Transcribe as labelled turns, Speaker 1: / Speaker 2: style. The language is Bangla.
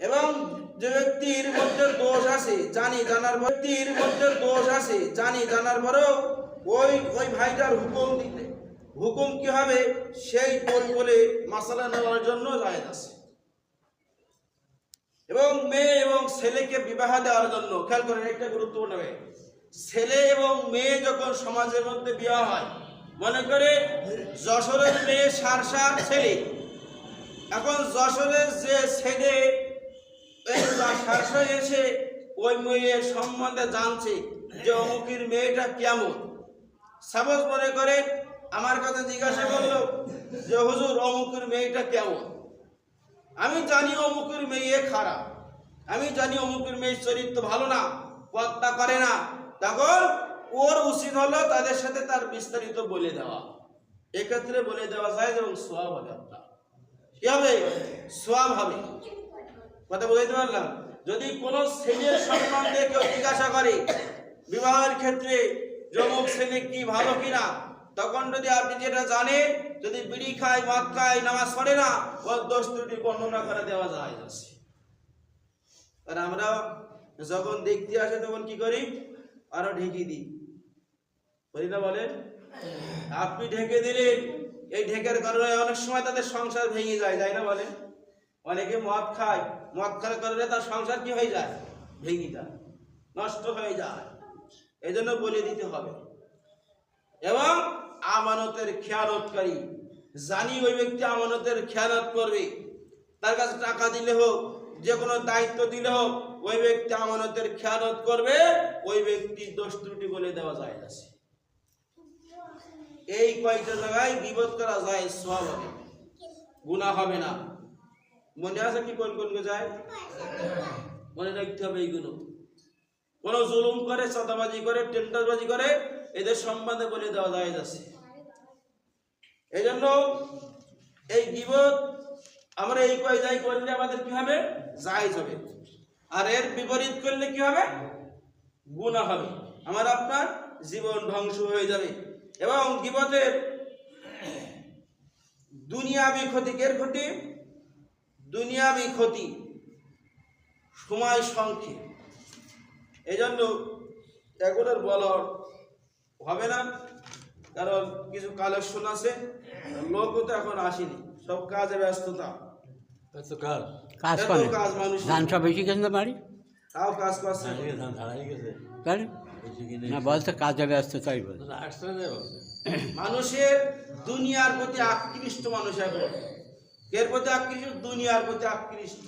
Speaker 1: এবং যে ব্যক্তির মধ্যে দোষ আছে জানি জানার পরেও ওই ভাইটার হুকুম কি হবে সেই বলে মাসালা নেওয়ার জন্য জায়েজ আছে। এবং মেয়ে এবং ছেলেকে বিবাহ দেওয়ার জন্য খেয়াল করেন, একটা গুরুত্বপূর্ণ বিষয়, ছেলে এবং মেয়ে যখন সমাজের মধ্যে বিবাহ হয়, মনে করে যশোরের মেয়ে সারসার ছেলে, এখন যশোরের যে ছেলে সারসা এসে ওই মেয়ের সম্বন্ধে জানছে যে অমুকের মেয়েটা কেমন, সাপোজ মনে করে আমার কাছে জিজ্ঞাসা করলো যে হুজুর অমুকের মেয়েটা কেমন, আমি জানি অমুকের মেয়ে খারাপ, আমি জানি অমুকের মেয়ের চরিত্র ভালো না, পর্দা করে না, তখন ওর উচিত হলো তাদের সাথে তার বিস্তারিত বলে দেওয়া। এক্ষেত্রে বলে দেওয়া যায় এবং সওয়াব হবে, আপনার কি হবে, সওয়াব হবে। কথা বুঝতে পারলাম? যদি কোনো ছেলের সম্বন্ধে কেউ জিজ্ঞাসা করে বিবাহের ক্ষেত্রে অমুক ছেলে কি ভালো কিনা, তখন যদি আপনি যেটা জানেন, যদি বিড়ি খায়, মদ খায়, নামাজ পড়ে না, ওর দোষ ত্রুটি বর্ণনা করে দেওয়া যায়। আর আমরা যখন দেখতে আসে তখন কি করি, আরো ঢেকে দিই, বলি না বলেন? আপনি ঢেকে দিলেন, এই ঢেকের কারণে অনেক সময় তাদের সংসার ভেঙে যায়, তাই না বলেন? অনেকে মদ খায়, মদ খাওয়ার কারণে তার সংসার কি হয়ে যায়, ভেঙে যায়, নষ্ট হয়ে যায়। এই জন্য বলে দিতে হবে। এবং আমানতের খেয়ানতকারী, জানি ওই ব্যক্তি আমানতের খেয়ানত করবে, তার কাছে টাকা দিলে হোক, যে কোনো দায়িত্ব দিলে হোক, ওই ব্যক্তি আমানতের খেয়ানত করবে, ওই ব্যক্তির দোষ ত্রুটি বলে দেওয়া যায় আছে। এই কয়টা জায়গায় গীবত করা যায়, সওয়াব হবে, গুনাহ হবে না। মনে আছে কি কোন কোন যায়, মনে রাখতে হবে এইগুলো। কোন জুলুম করে, চাঁদাবাজি করে, টেন্ডারবাজি করে, এদের সম্বন্ধে বলে দেওয়া যায় আছে। এই জন্য এই গীবত আমরা এই কয় যাই করলে আমাদের কি হবে, জায়েজ হবে, আর এর বিপরীত করলে কি হবে, গুনাহ হবে, আমার আপনার জীবন ধ্বংস হয়ে যাবে। এবং গীবতের দুনিয়াবি ক্ষতি, কের ক্ষতি, দুনিয়াবি ক্ষতি, সময় সংক্ষেপ, এই জন্য এগুলো বলার হবে না। কারণ কিছু কালেকশন আছে, লোকও তো এখন আসেনি, সব কাজে ব্যস্ততা, কাজ মানুষ ধান সব বেশি গেছে বাড়ি, তাও কাজ করছে না, বলতে কাজে ব্যস্ততাই বল। মানুষের দুনিয়ার প্রতি আকৃষ্ট, মানুষ এখন এর প্রতি আকৃষ্ট, দুনিয়ার প্রতি আকৃষ্ট।